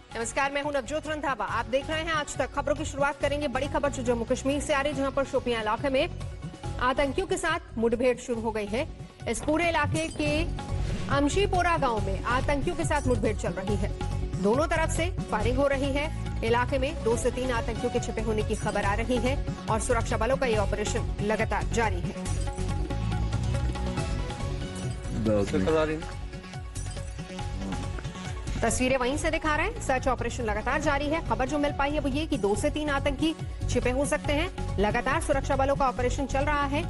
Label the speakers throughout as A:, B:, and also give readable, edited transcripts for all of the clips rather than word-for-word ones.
A: नमस्कार, मैं हूं नवजोत रंधावा। आप देख रहे हैं आज तक। खबरों की शुरुआत करेंगे बड़ी खबर जो जम्मू कश्मीर से आ रही, जहां पर शोपियां इलाके में आतंकियों के साथ मुठभेड़ शुरू हो गई है। इस पूरे इलाके के अमशीपोरा गांव में आतंकियों के साथ मुठभेड़ चल रही है। दोनों तरफ से फायरिंग हो रही है। इलाके में 2 से 3 आतंकियों के छिपे होने की खबर आ रही है और सुरक्षा बलों का यह ऑपरेशन लगातार जारी है। तस्वीरें वहीं से दिखा रहे हैं। सर्च ऑपरेशन लगातार जारी है। खबर जो मिल पाई है वो ये कि 2 से 3 आतंकी छिपे हो सकते हैं। लगातार सुरक्षा बलों का ऑपरेशन चल रहा है।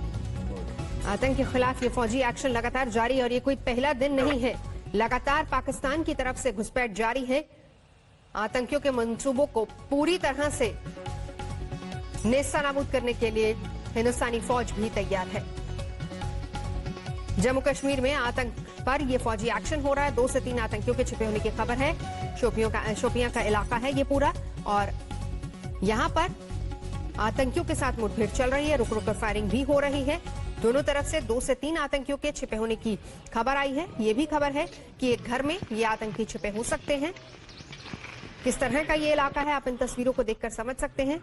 A: आतंक के खिलाफ ये फौजी एक्शन लगातार जारी है और ये कोई पहला दिन नहीं है। लगातार पाकिस्तान की तरफ से घुसपैठ जारी है। आतंकियों के मंसूबों को पूरी तरह से नेस्तनाबूद करने के लिए हिंदुस्तानी फौज भी तैयार है। जम्मू कश्मीर में आतंक पर यह फौजी एक्शन हो रहा है। 2 से 3 आतंकियों के छिपे होने की खबर है। शोपियां का इलाका है ये पूरा और यहां पर आतंकियों के साथ मुठभेड़ चल रही है। रुक रुक कर फायरिंग भी हो रही है। दोनों तरफ से 2 से 3 आतंकियों के छिपे होने की खबर आई है। ये भी खबर है कि एक घर में ये आतंकी छिपे हो सकते हैं। किस तरह का ये इलाका है आप इन तस्वीरों को देखकर समझ सकते हैं।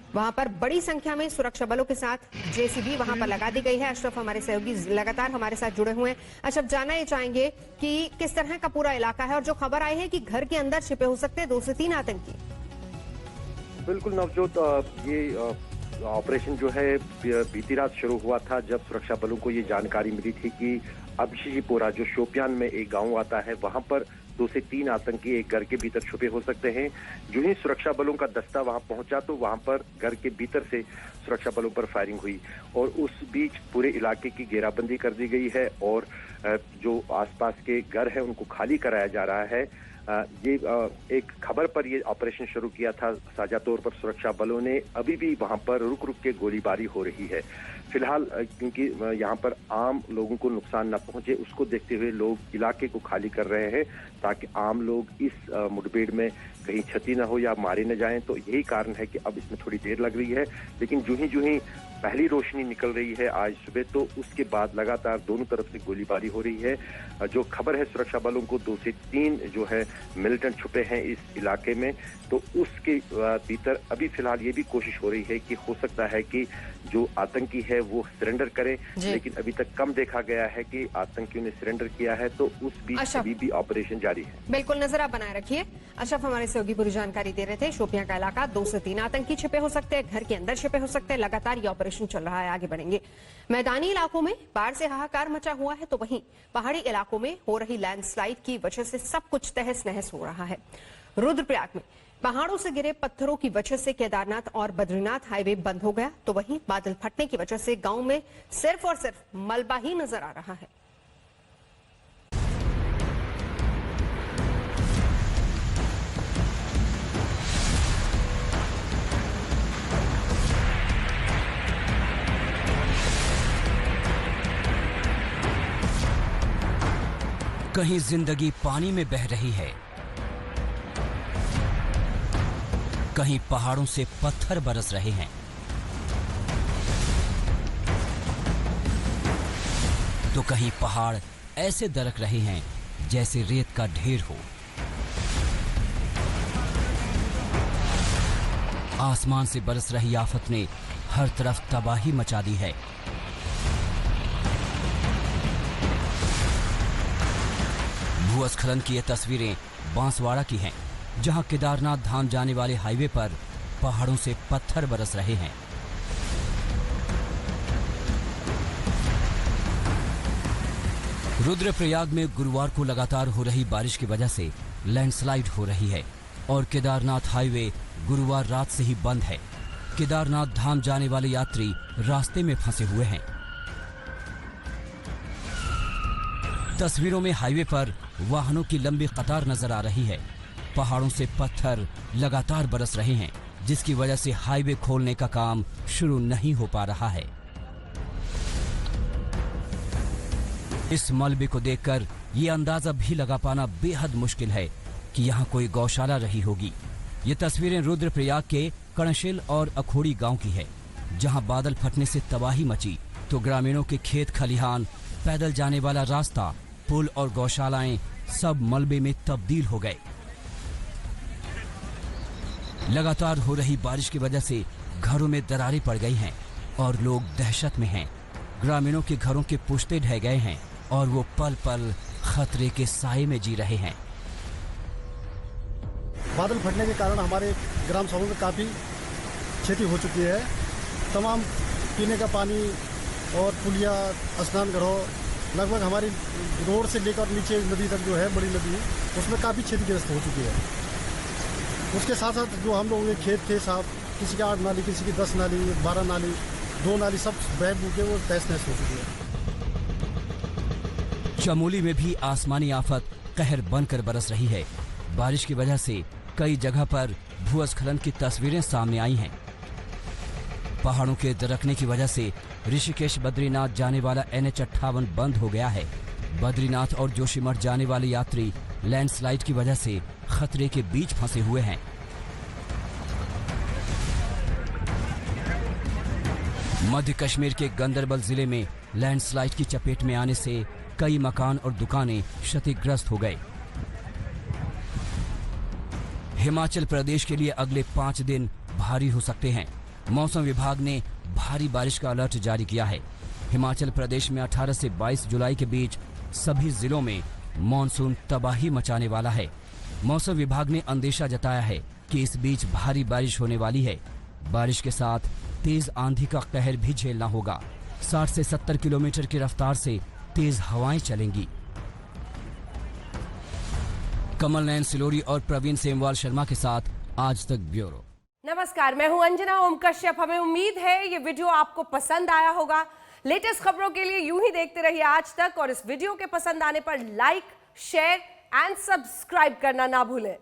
A: वहां पर बड़ी संख्या में सुरक्षा बलों के साथ जेसीबी वहां पर लगा दी गई है। अशरफ हमारे सहयोगी लगातार हमारे साथ जुड़े हुए हैं। अशरफ, जानना ये चाहेंगे कि किस तरह का पूरा इलाका है और जो खबर आई है कि घर के अंदर छिपे हो सकते हैं 2 से 3 आतंकी।
B: बिल्कुल नवजोत, ये ऑपरेशन जो है बीती रात शुरू हुआ था जब सुरक्षा बलों को ये जानकारी मिली थी कि अमशीपोरा जो शोपियान में एक गांव आता है वहां पर 2 से 3 आतंकी एक घर के भीतर छुपे हो सकते हैं। जो ही सुरक्षा बलों का दस्ता वहां पहुंचा तो वहां पर घर के भीतर से सुरक्षा बलों पर फायरिंग हुई और उस बीच पूरे इलाके की घेराबंदी कर दी गई है और जो आसपास के घर हैं उनको खाली कराया जा रहा है। ये एक खबर पर ये ऑपरेशन शुरू किया था साझा तौर पर सुरक्षा बलों ने। अभी भी वहां पर रुक रुक के गोलीबारी हो रही है फिलहाल, क्योंकि यहाँ पर आम लोगों को नुकसान न पहुंचे उसको देखते हुए लोग इलाके को खाली कर रहे हैं ताकि आम लोग इस मुठभेड़ में कहीं क्षति न हो या मारे न जाएं। तो यही कारण है कि अब इसमें थोड़ी देर लग रही है, लेकिन जो ही पहली रोशनी निकल रही है आज सुबह तो उसके बाद लगातार दोनों तरफ से गोलीबारी हो रही है। जो खबर है सुरक्षा बलों को 2 से 3 जो है मिलिटेंट छुपे हैं इस इलाके में, तो उसके भीतर अभी फिलहाल ये भी कोशिश हो रही है कि हो सकता है कि जो आतंकी है वो सरेंडर करें, लेकिन अभी तक कम देखा गया है कि आतंकियों ने सरेंडर किया है। तो उस बीच अभी भी ऑपरेशन जारी है।
A: बिल्कुल नजर आप बनाए रखिए। अशरफ हमारे सहयोगी पूरी जानकारी दे रहे थे। शोपियां का इलाका 2 से 3 आतंकी छिपे हो सकते हैं, घर के अंदर छिपे हो सकते हैं। लगातार ये ऑपरेशन चल रहा है। आगे बढ़ेंगे। मैदानी इलाकों में बाढ़ से हाहाकार मचा हुआ है तो वहीं पहाड़ी इलाकों में हो रही लैंडस्लाइड की वजह से सब कुछ तहस नहस हो रहा है। रुद्रप्रयाग में पहाड़ों से गिरे पत्थरों की वजह से केदारनाथ और बद्रीनाथ हाईवे बंद हो गया तो वहीं बादल फटने की वजह से गांव में सिर्फ और सिर्फ मलबा ही नजर आ रहा है।
C: कहीं जिंदगी पानी में बह रही है, कहीं पहाड़ों से पत्थर बरस रहे हैं, तो कहीं पहाड़ ऐसे दरक रहे हैं जैसे रेत का ढेर हो। आसमान से बरस रही आफत ने हर तरफ तबाही मचा दी है। भूस्खलन की ये तस्वीरें बांसवाड़ा की हैं, जहां केदारनाथ धाम जाने वाले हाईवे पर पहाड़ों से पत्थर बरस रहे हैं। रुद्रप्रयाग में गुरुवार को लगातार हो रही बारिश की वजह से लैंडस्लाइड हो रही है और केदारनाथ हाईवे गुरुवार रात से ही बंद है। केदारनाथ धाम जाने वाले यात्री रास्ते में फंसे हुए हैं। तस्वीरों में हाईवे पर वाहनों की लंबी कतार नजर आ रही है। पहाड़ों से पत्थर लगातार बरस रहे हैं, जिसकी वजह से हाईवे खोलने का काम शुरू नहीं हो पा रहा है। इस मलबे को देखकर ये अंदाजा भी लगा पाना बेहद मुश्किल है कि यहाँ कोई गौशाला रही होगी। ये तस्वीरें रुद्रप्रयाग के कणशिल और अखोड़ी गांव की है, जहां बादल फटने से तबाही मची तो ग्रामीणों के खेत खलिहान, पैदल जाने वाला रास्ता, पुल और गौशालाएं सब मलबे में तब्दील हो गए। लगातार हो रही बारिश की वजह से घरों में दरारें पड़ गई हैं और लोग दहशत में हैं। ग्रामीणों के घरों के पुश्ते ढह गए हैं और वो पल पल खतरे के साए में जी रहे हैं।
D: बादल फटने के कारण हमारे ग्राम सभा में काफ़ी क्षति हो चुकी है। तमाम पीने का पानी और पुलिया, स्नान घरों, लगभग हमारी रोड से लेकर नीचे नदी तक जो है बड़ी नदी, उसमें काफ़ी क्षतिग्रस्त हो चुकी है। उसके साथ साथ जो हम लोगों के खेत थे साहब, किसी की 8 नाली, किसी की 10 नाली, 12 नाली, 2 नाली सब बह बू के वो तहस नहस हो चुकी है।
C: चमोली में भी आसमानी आफत कहर बनकर बरस रही है। बारिश की वजह से कई जगह पर भूस्खलन की तस्वीरें सामने आई हैं। पहाड़ों के दरकने की वजह से ऋषिकेश बद्रीनाथ जाने वाला NH-58 बंद हो गया है। बद्रीनाथ और जोशीमठ जाने वाले यात्री लैंडस्लाइड की वजह से खतरे के बीच फंसे हुए हैं। मध्य कश्मीर के गंदरबल जिले में लैंडस्लाइड की चपेट में आने से कई मकान और दुकानें क्षतिग्रस्त हो गए। हिमाचल प्रदेश के लिए अगले 5 दिन भारी हो सकते हैं। मौसम विभाग ने भारी बारिश का अलर्ट जारी किया है। हिमाचल प्रदेश में 18 से 22 जुलाई के बीच सभी जिलों में मॉनसून तबाही मचाने वाला है। मौसम विभाग ने अंदेशा जताया है कि इस बीच भारी बारिश होने वाली है। बारिश के साथ तेज आंधी का कहर भी झेलना होगा। 60 से 70 किलोमीटर की रफ्तार से तेज हवाएं चलेंगी। कमल नयन सिलोरी और प्रवीण सेमवाल शर्मा के साथ आज तक ब्यूरो।
E: नमस्कार, मैं हूं अंजना ओम कश्यप। हमें उम्मीद है ये वीडियो आपको पसंद आया होगा। लेटेस्ट खबरों के लिए यूं ही देखते रहिए आज तक, और इस वीडियो के पसंद आने पर लाइक, शेयर एंड सब्सक्राइब करना ना भूलें।